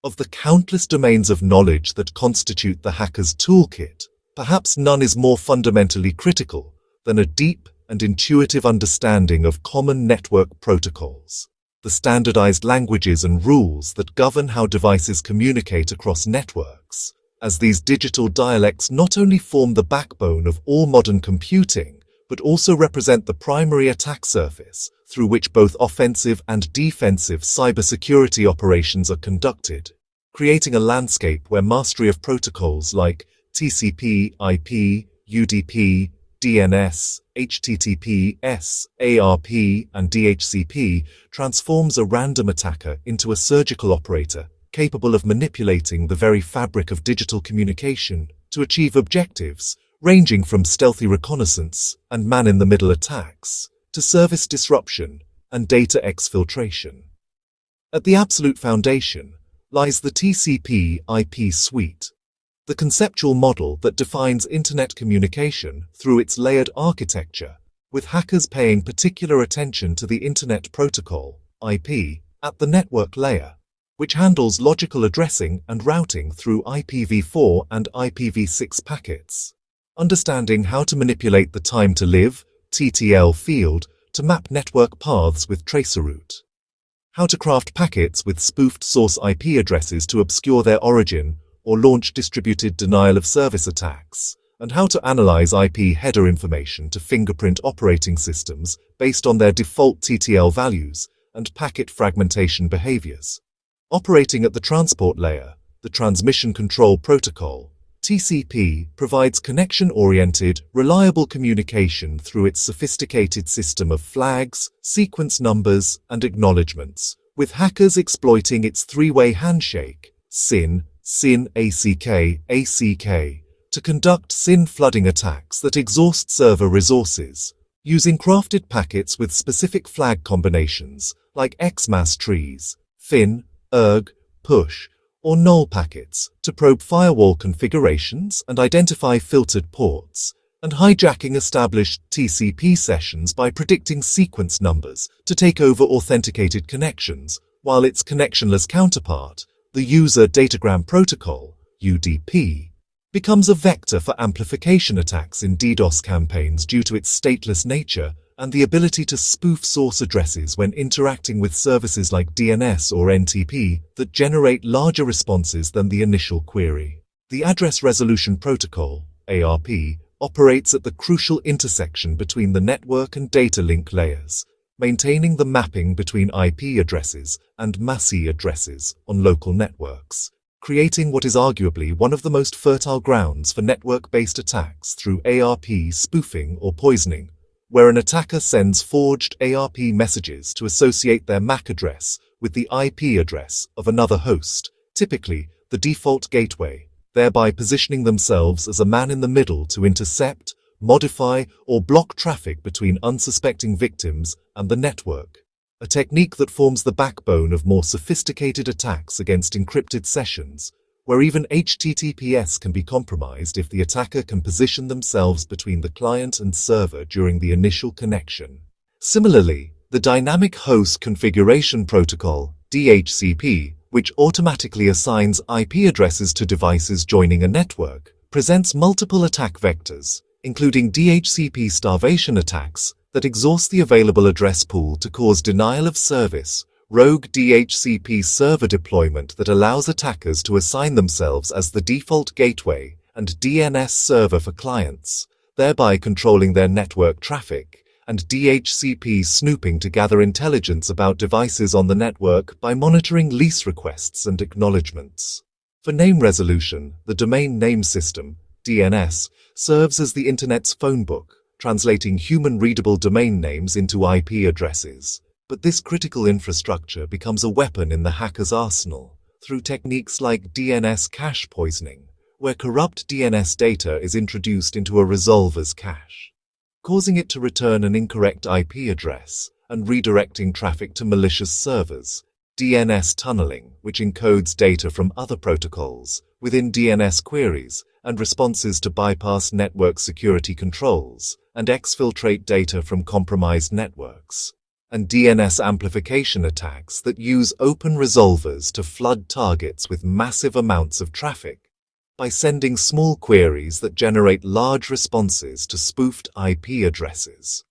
Of the countless domains of knowledge that constitute the hacker's toolkit, perhaps none is more fundamentally critical than a deep and intuitive understanding of common network protocols, the standardized languages and rules that govern how devices communicate across networks, as these digital dialects not only form the backbone of all modern computing, but also represent the primary attack surface through which both offensive and defensive cybersecurity operations are conducted, creating a landscape where mastery of protocols like TCP, IP, UDP, DNS, HTTPS, ARP, and DHCP transforms a random attacker into a surgical operator capable of manipulating the very fabric of digital communication to achieve objectives ranging from stealthy reconnaissance and man-in-the-middle attacks to service disruption and data exfiltration. At the absolute foundation lies the TCP/IP suite, the conceptual model that defines internet communication through its layered architecture, with hackers paying particular attention to the Internet Protocol, IP, at the network layer, which handles logical addressing and routing through IPv4 and IPv6 packets. Understanding how to manipulate the time to live (TTL) field to map network paths with traceroute. How to craft packets with spoofed source IP addresses to obscure their origin or launch distributed denial of service attacks, and how to analyze IP header information to fingerprint operating systems based on their default TTL values and packet fragmentation behaviors. Operating at the transport layer, the Transmission Control Protocol, TCP, provides connection-oriented, reliable communication through its sophisticated system of flags, sequence numbers, and acknowledgements, with hackers exploiting its three-way handshake, SYN, ACK, to conduct SYN flooding attacks that exhaust server resources, using crafted packets with specific flag combinations like XMAS trees, FIN, ERG, PUSH, or null packets to probe firewall configurations and identify filtered ports, and hijacking established TCP sessions by predicting sequence numbers to take over authenticated connections, while its connectionless counterpart, the User Datagram Protocol, UDP, becomes a vector for amplification attacks in DDoS campaigns due to its stateless nature and the ability to spoof source addresses when interacting with services like DNS or NTP that generate larger responses than the initial query. The Address Resolution Protocol, ARP, operates at the crucial intersection between the network and data link layers, maintaining the mapping between IP addresses and MAC addresses on local networks, creating what is arguably one of the most fertile grounds for network-based attacks through ARP spoofing or poisoning, where an attacker sends forged ARP messages to associate their MAC address with the IP address of another host, typically the default gateway, thereby positioning themselves as a man in the middle to intercept, modify, or block traffic between unsuspecting victims and the network, a technique that forms the backbone of more sophisticated attacks against encrypted sessions, where even HTTPS can be compromised if the attacker can position themselves between the client and server during the initial connection. Similarly, the Dynamic Host Configuration Protocol, DHCP, which automatically assigns IP addresses to devices joining a network, presents multiple attack vectors, including DHCP starvation attacks that exhaust the available address pool to cause denial of service, rogue DHCP server deployment that allows attackers to assign themselves as the default gateway and DNS server for clients, thereby controlling their network traffic, and DHCP snooping to gather intelligence about devices on the network by monitoring lease requests and acknowledgements. For name resolution, the Domain Name System, DNS, serves as the Internet's phone book, translating human-readable domain names into IP addresses. But this critical infrastructure becomes a weapon in the hacker's arsenal through techniques like DNS cache poisoning, where corrupt DNS data is introduced into a resolver's cache, causing it to return an incorrect IP address and redirecting traffic to malicious servers. DNS tunneling, which encodes data from other protocols within DNS queries and responses to bypass network security controls and exfiltrate data from compromised networks. and DNS amplification attacks that use open resolvers to flood targets with massive amounts of traffic by sending small queries that generate large responses to spoofed IP addresses.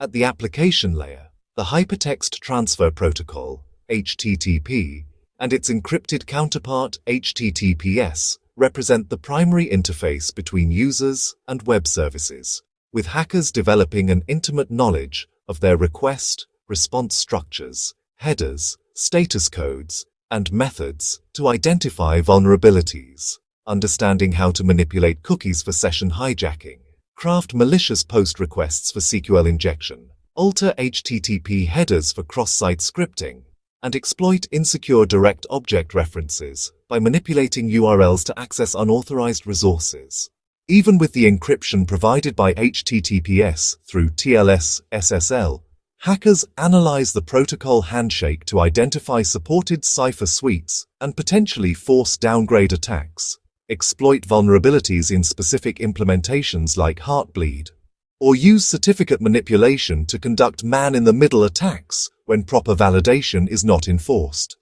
At the application layer, the Hypertext Transfer Protocol, HTTP, and its encrypted counterpart, HTTPS, represent the primary interface between users and web services, with hackers developing an intimate knowledge of their request-response structures, headers, status codes, and methods to identify vulnerabilities. Understanding how to manipulate cookies for session hijacking, craft malicious post requests for SQL injection, alter HTTP headers for cross-site scripting, and exploit insecure direct object references by manipulating URLs to access unauthorized resources. Even with the encryption provided by HTTPS through TLS/SSL, hackers analyze the protocol handshake to identify supported cipher suites and potentially force downgrade attacks, exploit vulnerabilities in specific implementations like Heartbleed, or use certificate manipulation to conduct man-in-the-middle attacks when proper validation is not enforced.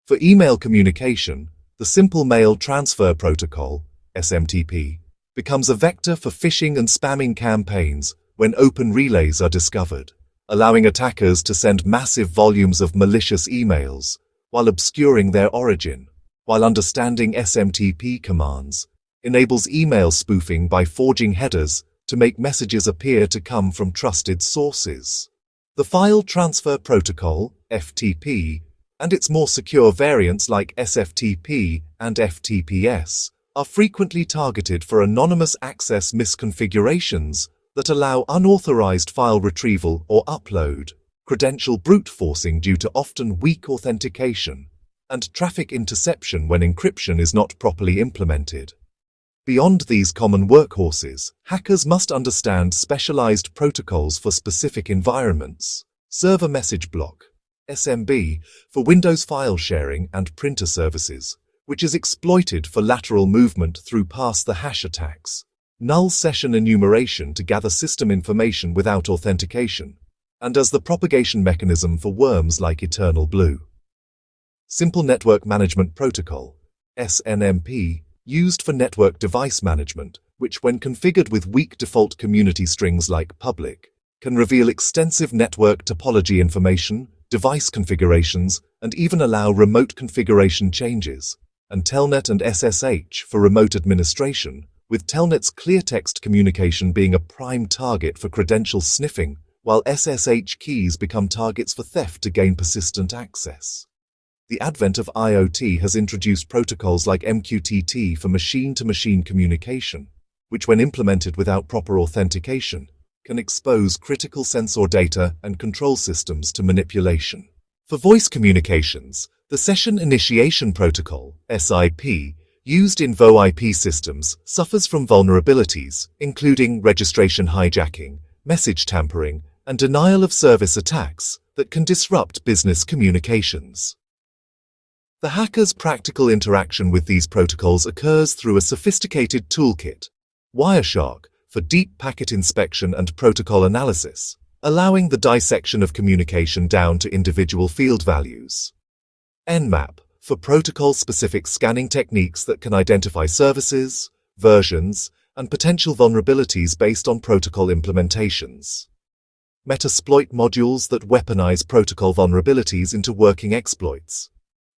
For email communication, the Simple Mail Transfer Protocol, SMTP, becomes a vector for phishing and spamming campaigns when open relays are discovered, allowing attackers to send massive volumes of malicious emails while obscuring their origin. While understanding SMTP commands enables email spoofing by forging headers to make messages appear to come from trusted sources. The File Transfer Protocol, FTP, and its more secure variants like SFTP and FTPS are frequently targeted for anonymous access misconfigurations that allow unauthorized file retrieval or upload, credential brute forcing due to often weak authentication, and traffic interception when encryption is not properly implemented. Beyond these common workhorses, hackers must understand specialized protocols for specific environments. Server Message Block, SMB, for Windows file sharing and printer services, which is exploited for lateral movement through pass-the-hash attacks. Null session enumeration to gather system information without authentication, and as the propagation mechanism for worms like Eternal Blue. Simple Network Management Protocol, SNMP, used for network device management, which when configured with weak default community strings like public, can reveal extensive network topology information, device configurations, and even allow remote configuration changes, and Telnet and SSH for remote administration, with Telnet's cleartext communication being a prime target for credential sniffing, while SSH keys become targets for theft to gain persistent access. The advent of IoT has introduced protocols like MQTT for machine-to-machine communication, which when implemented without proper authentication, can expose critical sensor data and control systems to manipulation. For voice communications, the Session Initiation Protocol, SIP, used in VoIP systems suffers from vulnerabilities, including registration hijacking, message tampering, and denial of service attacks that can disrupt business communications. The hacker's practical interaction with these protocols occurs through a sophisticated toolkit, Wireshark, for deep packet inspection and protocol analysis, allowing the dissection of communication down to individual field values. Nmap, for protocol-specific scanning techniques that can identify services, versions, and potential vulnerabilities based on protocol implementations. Metasploit modules that weaponize protocol vulnerabilities into working exploits.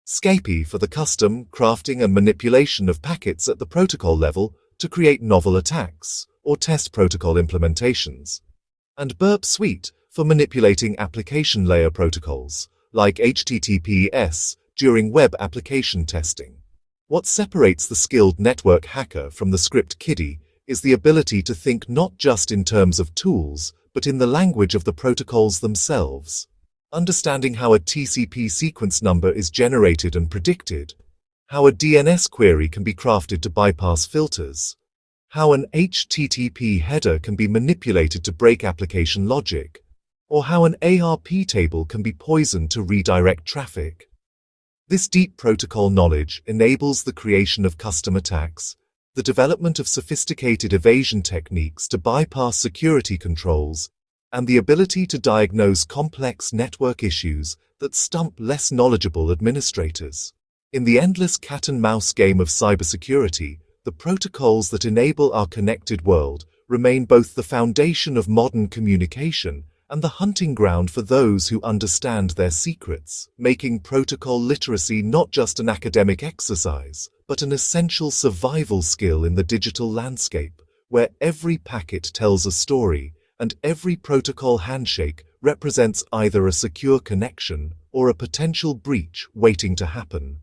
Scapy for the custom, crafting, and manipulation of packets at the protocol level to create novel attacks or test protocol implementations. And Burp Suite for manipulating application layer protocols, like HTTPS, during web application testing. What separates the skilled network hacker from the script kiddie is the ability to think not just in terms of tools, but in the language of the protocols themselves. Understanding how a TCP sequence number is generated and predicted, how a DNS query can be crafted to bypass filters, how an HTTP header can be manipulated to break application logic, or how an ARP table can be poisoned to redirect traffic. This deep protocol knowledge enables the creation of custom attacks, the development of sophisticated evasion techniques to bypass security controls, and the ability to diagnose complex network issues that stump less knowledgeable administrators. In the endless cat-and-mouse game of cybersecurity, the protocols that enable our connected world remain both the foundation of modern communication and the hunting ground for those who understand their secrets, making protocol literacy not just an academic exercise, but an essential survival skill in the digital landscape, where every packet tells a story and every protocol handshake represents either a secure connection or a potential breach waiting to happen.